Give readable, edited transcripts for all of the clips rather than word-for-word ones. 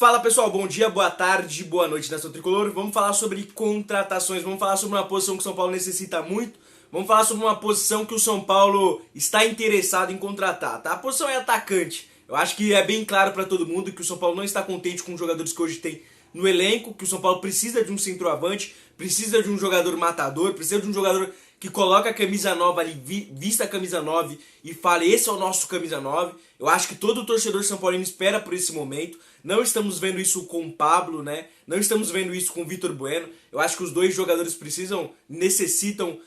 Fala pessoal, bom dia, boa tarde, boa noite, Nação Tricolor. Vamos falar sobre contratações, vamos falar sobre uma posição que o São Paulo necessita muito. Vamos falar sobre uma posição que o São Paulo está interessado em contratar, tá? A posição é atacante. Eu acho que é bem claro para todo mundo que o São Paulo não está contente com os jogadores que hoje tem no elenco, que o São Paulo precisa de um centroavante, precisa de um jogador matador, precisa de um jogador que coloca a camisa 9 ali, vista a camisa 9 e fale, esse é o nosso camisa 9. Eu acho que todo torcedor são paulino espera por esse momento. Não estamos vendo isso com o Pablo, né? Não estamos vendo isso com o Vitor Bueno. Eu acho que os dois jogadores necessitam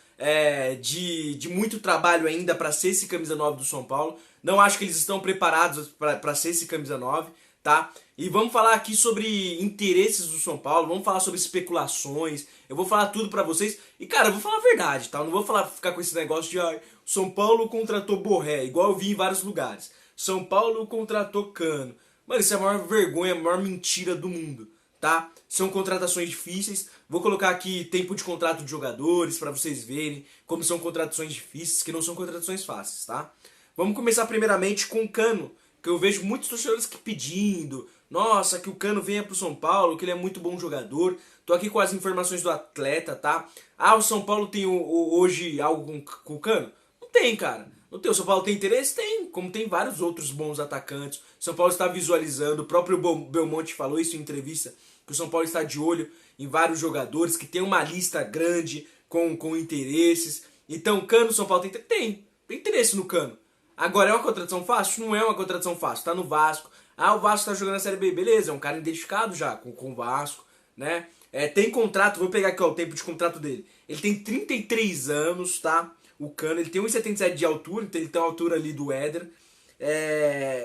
de muito trabalho ainda para ser esse camisa 9 do São Paulo. Não acho que eles estão preparados para ser esse camisa 9, tá? E vamos falar aqui sobre interesses do São Paulo, vamos falar sobre especulações, eu vou falar tudo pra vocês. E cara, eu vou falar a verdade, tá? Eu não vou ficar com esse negócio de São Paulo contratou Borré, igual eu vi em vários lugares. São Paulo contratou Cano. Mano, isso é a maior vergonha, a maior mentira do mundo, tá? São contratações difíceis. Vou colocar aqui tempo de contrato de jogadores pra vocês verem como são contratações difíceis, que não são contratações fáceis, tá? Vamos começar primeiramente com o Cano, que eu vejo muitos torcedores que pedindo, nossa, que o Cano venha pro São Paulo, que ele é muito bom jogador. Tô aqui com as informações do atleta, tá? Ah, o São Paulo tem hoje algo com o Cano? Não tem, cara. Não tem. O São Paulo tem interesse? Tem. Como tem vários outros bons atacantes. O São Paulo está visualizando, o próprio Belmonte falou isso em entrevista, que o São Paulo está de olho em vários jogadores, que tem uma lista grande com interesses. Então, Cano, o São Paulo tem interesse no Cano. Agora, é uma contratação fácil? Não é uma contratação fácil. Tá no Vasco. Ah, o Vasco tá jogando na Série B. Beleza, é um cara identificado já com o Vasco, né? Tem contrato, vou pegar aqui ó, o tempo de contrato dele. Ele tem 33 anos, tá? O Cano, ele tem 1,77 de altura, então ele tem a altura ali do Éder.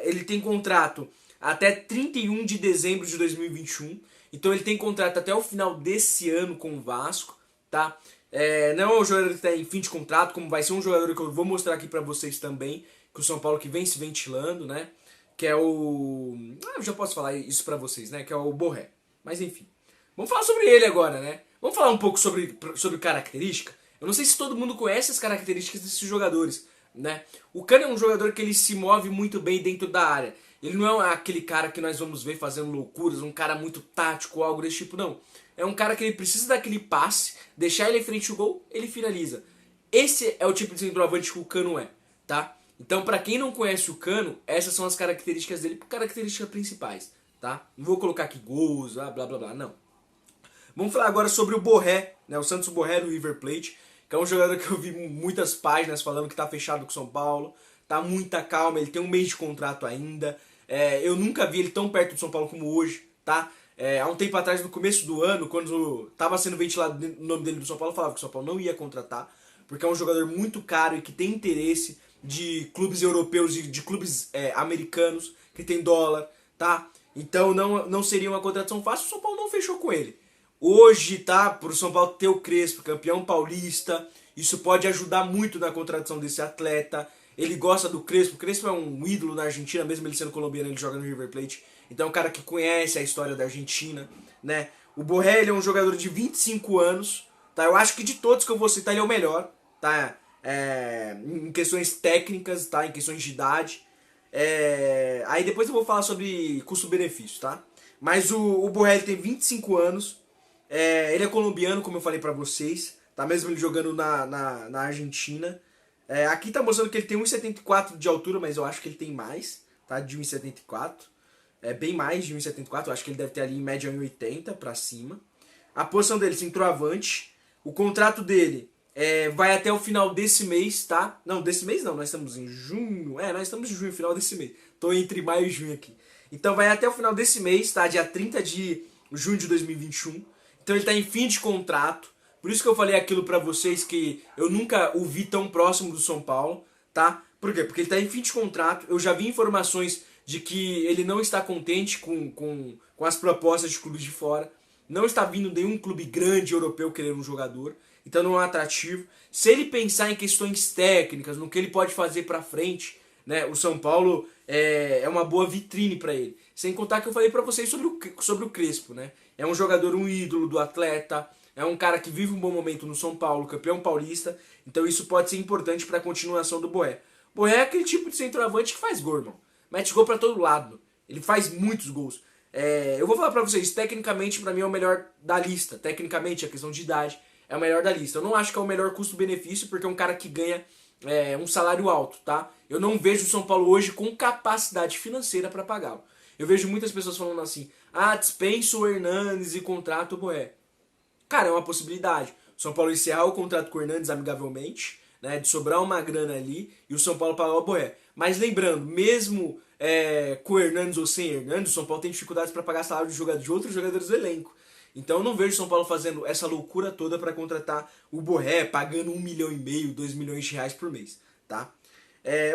Ele tem contrato até 31 de dezembro de 2021. Então ele tem contrato até o final desse ano com o Vasco, tá? Não é um jogador que está em fim de contrato, como vai ser um jogador que eu vou mostrar aqui pra vocês também, que o São Paulo que vem se ventilando, né? Que é o... eu já posso falar isso pra vocês, né? Que é o Borré. Mas enfim. Vamos falar sobre ele agora, né? Vamos falar um pouco sobre característica. Eu não sei se todo mundo conhece as características desses jogadores, né? O Cano é um jogador que ele se move muito bem dentro da área. Ele não é aquele cara que nós vamos ver fazendo loucuras, um cara muito tático ou algo desse tipo, não. É um cara que ele precisa daquele passe, deixar ele em frente ao gol, ele finaliza. Esse é o tipo de centroavante que o Cano é, tá? Então, pra quem não conhece o Cano, essas são as características dele, características principais, tá? Não vou colocar aqui gols, blá blá blá, não. Vamos falar agora sobre o Borré, né? O Santos Borré do River Plate, que é um jogador que eu vi muitas páginas falando que tá fechado com o São Paulo, tá muita calma, ele tem um mês de contrato ainda. Eu nunca vi ele tão perto do São Paulo como hoje, tá? Há um tempo atrás, no começo do ano, quando tava sendo ventilado o nome dele do São Paulo, eu falava que o São Paulo não ia contratar, porque é um jogador muito caro e que tem interesse de clubes europeus e de clubes americanos, que tem dólar, tá? Então não seria uma contratação fácil, o São Paulo não fechou com ele. Hoje, tá, pro São Paulo ter o Crespo, campeão paulista, isso pode ajudar muito na contratação desse atleta. Ele gosta do Crespo, o Crespo é um ídolo na Argentina, mesmo ele sendo colombiano, ele joga no River Plate. Então é um cara que conhece a história da Argentina, né? O Borré, ele é um jogador de 25 anos, tá? Eu acho que de todos que eu vou citar, ele é o melhor, tá? Em questões técnicas, tá? Em questões de idade. Aí depois eu vou falar sobre custo-benefício, tá? Mas o Borré, ele tem 25 anos, ele é colombiano, como eu falei pra vocês, tá? Mesmo ele jogando na Argentina. Aqui tá mostrando que ele tem 1,74 de altura, mas eu acho que ele tem mais, tá? De 1,74. Bem mais de 1,74, eu acho que ele deve ter ali em média 1,80 pra cima. A posição dele, centroavante. O contrato dele vai até o final desse mês, tá? Não, desse mês não, nós estamos em junho. Nós estamos em junho, final desse mês. Tô entre maio e junho aqui. Então vai até o final desse mês, tá? Dia 30 de junho de 2021. Então ele tá em fim de contrato. Por isso que eu falei aquilo pra vocês que eu nunca o vi tão próximo do São Paulo, tá? Por quê? Porque ele tá em fim de contrato. Eu já vi informações de que ele não está contente com as propostas de clubes de fora. Não está vindo nenhum clube grande europeu querer um jogador. Então não é atrativo. Se ele pensar em questões técnicas, no que ele pode fazer pra frente, né, o São Paulo é uma boa vitrine pra ele. Sem contar que eu falei pra vocês sobre o Crespo, né? É um jogador, um ídolo do atleta. É um cara que vive um bom momento no São Paulo, campeão paulista. Então isso pode ser importante pra continuação do Borré. Borré é aquele tipo de centroavante que faz gol, irmão. Mete gol pra todo lado. Ele faz muitos gols. Eu vou falar pra vocês, tecnicamente pra mim é o melhor da lista. Tecnicamente, a questão de idade é o melhor da lista. Eu não acho que é o melhor custo-benefício, porque é um cara que ganha um salário alto, tá? Eu não vejo o São Paulo hoje com capacidade financeira pra pagá-lo. Eu vejo muitas pessoas falando assim, dispensa o Hernanes e contrata o Borré. Cara, é uma possibilidade. O São Paulo encerrar o contrato com o Hernanes amigavelmente, né, de sobrar uma grana ali, e o São Paulo pagar o Borré. Mas lembrando, mesmo com o Hernanes ou sem Hernanes, o São Paulo tem dificuldades para pagar salário de outros jogadores do elenco. Então eu não vejo o São Paulo fazendo essa loucura toda para contratar o Borré, pagando 1,5 milhão, 2 milhões de reais por mês, tá?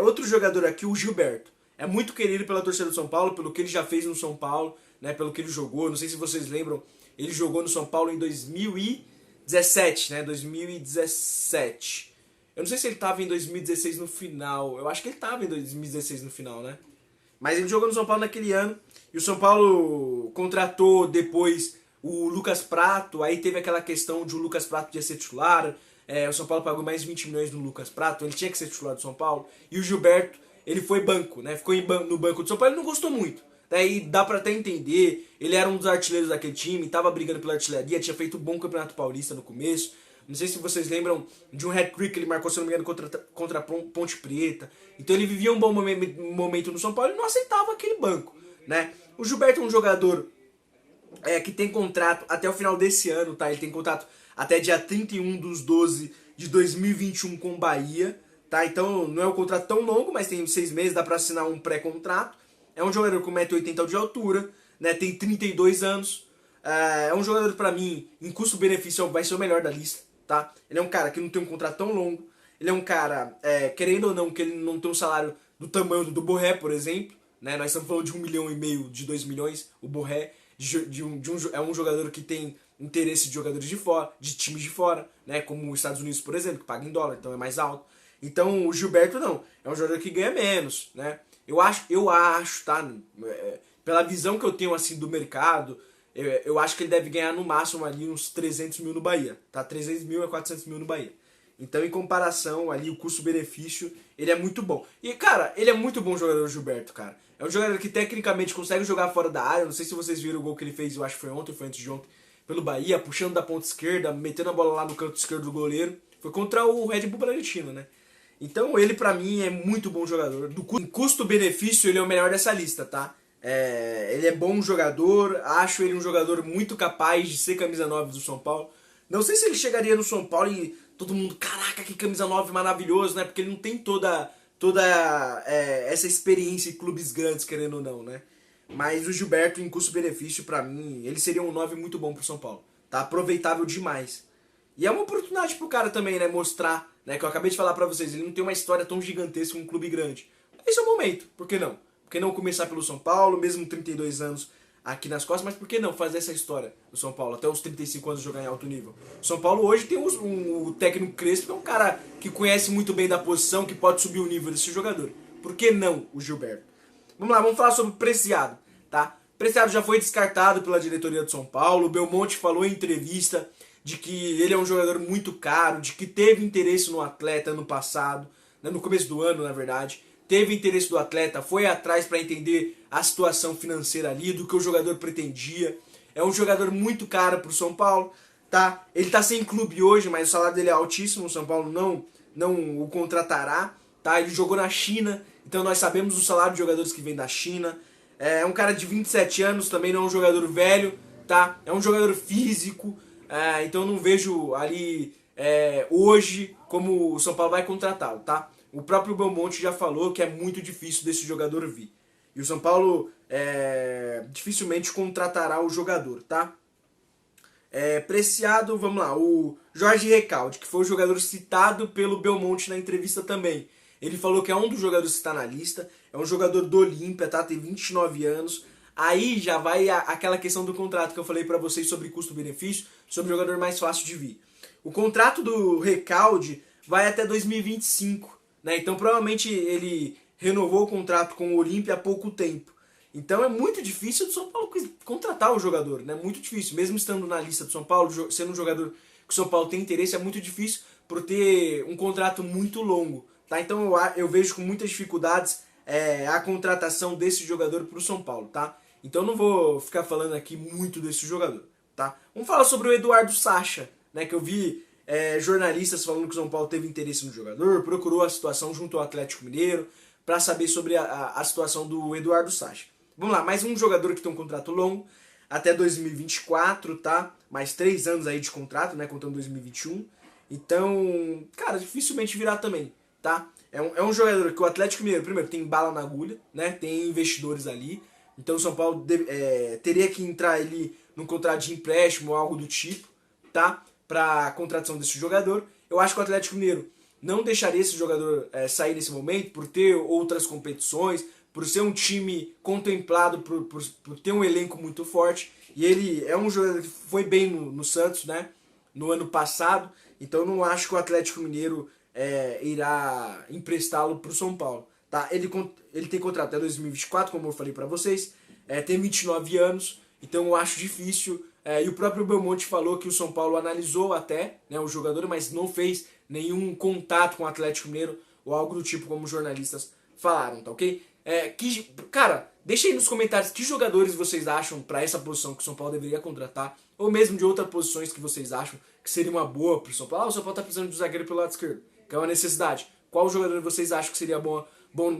Outro jogador aqui, o Gilberto. É muito querido pela torcida do São Paulo, pelo que ele já fez no São Paulo, né, pelo que ele jogou. Não sei se vocês lembram, ele jogou no São Paulo em 2017, né, 2017. Eu não sei se ele estava em 2016 no final. Eu acho que ele estava em 2016 no final, né? Mas ele jogou no São Paulo naquele ano. E o São Paulo contratou depois o Lucas Prato. Aí teve aquela questão de o Lucas Prato ia ser titular. O São Paulo pagou mais 20 milhões no Lucas Prato. Ele tinha que ser titular do São Paulo. E o Gilberto, ele foi banco, né? Ficou no banco do São Paulo. Ele não gostou muito. Daí dá pra até entender. Ele era um dos artilheiros daquele time. Tava brigando pela artilharia. Tinha feito um bom campeonato paulista no começo. Não sei se vocês lembram de um hat-trick que ele marcou, se não me engano, contra a Ponte Preta. Então ele vivia um bom momento no São Paulo e não aceitava aquele banco, né? O Gilberto é um jogador que tem contrato até o final desse ano, tá? Ele tem contrato até dia 31/12/2021 com o Bahia, tá? Então não é um contrato tão longo, mas tem 6 meses, dá pra assinar um pré-contrato. É um jogador com 1,80 m de altura, né? Tem 32 anos. É um jogador, pra mim, em custo-benefício, vai ser o melhor da lista, tá? Ele é um cara que não tem um contrato tão longo. Ele é um cara, querendo ou não, que ele não tem um salário do tamanho do Borré, por exemplo, né? Nós estamos falando de 1,5 milhão, de 2 milhões. O Borré é um jogador que tem interesse de jogadores de fora, de times de fora, né? Como os Estados Unidos, por exemplo, que paga em dólar, então é mais alto. Então o Gilberto não, é um jogador que ganha menos, né? Eu acho, tá? Pela visão que eu tenho assim do mercado, eu acho que ele deve ganhar no máximo ali uns 300 mil no Bahia, tá? 300 mil a 400 mil no Bahia. Então, em comparação ali, o custo-benefício, ele é muito bom. E, cara, ele é muito bom jogador, o Gilberto, cara. É um jogador que tecnicamente consegue jogar fora da área. Não sei se vocês viram o gol que ele fez, eu acho que foi ontem, foi antes de ontem, pelo Bahia, puxando da ponta esquerda, metendo a bola lá no canto esquerdo do goleiro. Foi contra o Red Bull Bragantino, né? Então, ele pra mim é muito bom jogador. Em custo-benefício, ele é o melhor dessa lista, tá? Ele é bom jogador, acho ele um jogador muito capaz de ser camisa 9 do São Paulo. Não sei se ele chegaria no São Paulo e todo mundo, caraca, que camisa 9 maravilhoso, né? Porque ele não tem toda essa experiência em clubes grandes, querendo ou não, né? Mas o Gilberto, em custo-benefício, pra mim, ele seria um 9 muito bom pro São Paulo. Tá aproveitável demais. E é uma oportunidade pro cara também, né? Mostrar, né? Que eu acabei de falar pra vocês, ele não tem uma história tão gigantesca como um clube grande. Esse é o momento, por que não? Por que não começar pelo São Paulo, mesmo 32 anos aqui nas costas, mas por que não fazer essa história do São Paulo, até os 35 anos jogar em alto nível? O São Paulo hoje tem o técnico Crespo, que é um cara que conhece muito bem da posição, que pode subir o nível desse jogador. Por que não o Gilberto? Vamos lá, vamos falar sobre o Preciado, tá? Preciado já foi descartado pela diretoria do São Paulo, o Belmonte falou em entrevista de que ele é um jogador muito caro, de que teve interesse no atleta no passado, né, no começo do ano, na verdade, teve interesse do atleta, foi atrás para entender a situação financeira ali, do que o jogador pretendia. É um jogador muito caro pro São Paulo, tá? Ele tá sem clube hoje, mas o salário dele é altíssimo, o São Paulo não o contratará, tá? Ele jogou na China, então nós sabemos o salário de jogadores que vem da China. É um cara de 27 anos, também não é um jogador velho, tá? É um jogador físico, então eu não vejo ali hoje como o São Paulo vai contratá-lo, tá? O próprio Belmonte já falou que é muito difícil desse jogador vir. E o São Paulo dificilmente contratará o jogador, tá? Preciado, vamos lá, o Jorge Recalde, que foi o jogador citado pelo Belmonte na entrevista também. Ele falou que é um dos jogadores que está na lista, é um jogador do Olímpia, tá? Tem 29 anos. Aí já vai aquela questão do contrato que eu falei pra vocês sobre custo-benefício, sobre o jogador mais fácil de vir. O contrato do Recalde vai até 2025, né? Então provavelmente ele renovou o contrato com o Olímpia há pouco tempo. Então é muito difícil do São Paulo contratar o jogador, né? Muito difícil. Mesmo estando na lista do São Paulo, sendo um jogador que o São Paulo tem interesse, é muito difícil por ter um contrato muito longo, tá? Então eu vejo com muitas dificuldades a contratação desse jogador para o São Paulo, tá? Então não vou ficar falando aqui muito desse jogador, tá? Vamos falar sobre o Eduardo Sacha, né? Que eu vi jornalistas falando que o São Paulo teve interesse no jogador, procurou a situação junto ao Atlético Mineiro para saber sobre a situação do Eduardo Sacha. Vamos lá, mais um jogador que tem um contrato longo, até 2024, tá? Mais 3 anos aí de contrato, né? Contando 2021. Então, cara, dificilmente virá também, tá? É um jogador que o Atlético Mineiro, primeiro, tem bala na agulha, né? Tem investidores ali. Então o São Paulo teria que entrar ali num contrato de empréstimo ou algo do tipo, tá? Pra contratação desse jogador. Eu acho que o Atlético Mineiro não deixaria esse jogador sair nesse momento por ter outras competições, por ser um time contemplado, por ter um elenco muito forte. E ele é um jogador que foi bem no Santos, né? No ano passado. Então eu não acho que o Atlético Mineiro irá emprestá-lo para o São Paulo. Tá? Ele tem contrato até 2024, como eu falei para vocês. Tem 29 anos, então eu acho difícil. E o próprio Belmonte falou que o São Paulo analisou até, né, o jogador, mas não fez nenhum contato com o Atlético Mineiro ou algo do tipo, como os jornalistas falaram, tá ok? Cara, deixa aí nos comentários que jogadores vocês acham para essa posição que o São Paulo deveria contratar, ou mesmo de outras posições que vocês acham que seria uma boa pro São Paulo. O São Paulo tá precisando de um zagueiro pelo lado esquerdo, que é uma necessidade. Qual jogador vocês acham que seria bom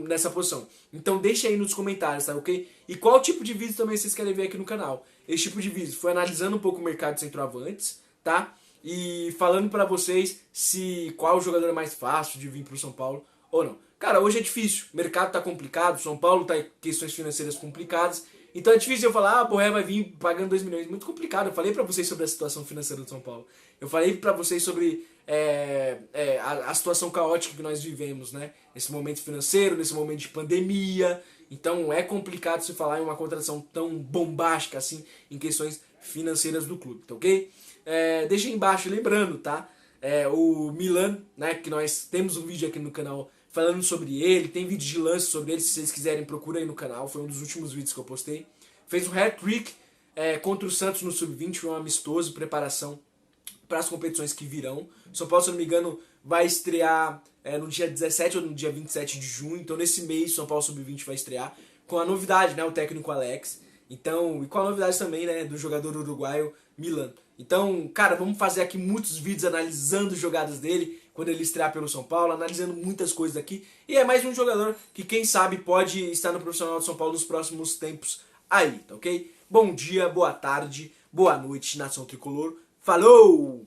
nessa posição? Então deixa aí nos comentários, tá ok? E qual tipo de vídeo também vocês querem ver aqui no canal? Esse tipo de vídeo foi analisando um pouco o mercado de centroavantes, tá? E falando pra vocês qual jogador é mais fácil de vir pro São Paulo ou não. Cara, hoje é difícil, o mercado tá complicado, São Paulo tá em questões financeiras complicadas, então é difícil eu falar, o Borré vai vir pagando 2 milhões, muito complicado. Eu falei pra vocês sobre a situação financeira do São Paulo, eu falei pra vocês sobre a situação caótica que nós vivemos, né? Nesse momento financeiro, nesse momento de pandemia, então é complicado se falar em uma contratação tão bombástica assim, em questões financeiras do clube, tá ok? Deixa aí embaixo, lembrando, tá? O Milan, né, que nós temos um vídeo aqui no canal falando sobre ele, tem vídeo de lance sobre ele, se vocês quiserem procura aí no canal, foi um dos últimos vídeos que eu postei. Fez um hat-trick contra o Santos no Sub-20, foi um amistoso, preparação para as competições que virão. O São Paulo, se não me engano, vai estrear no dia 17 ou no dia 27 de junho, então nesse mês o São Paulo Sub-20 vai estrear, com a novidade, né, o técnico Alex, então, e com a novidade também, né, do jogador uruguaio Milan. Então, cara, vamos fazer aqui muitos vídeos analisando jogadas dele quando ele estrear pelo São Paulo, analisando muitas coisas aqui. E é mais um jogador que, quem sabe, pode estar no profissional de São Paulo nos próximos tempos aí, tá ok? Bom dia, boa tarde, boa noite, nação tricolor. Falou!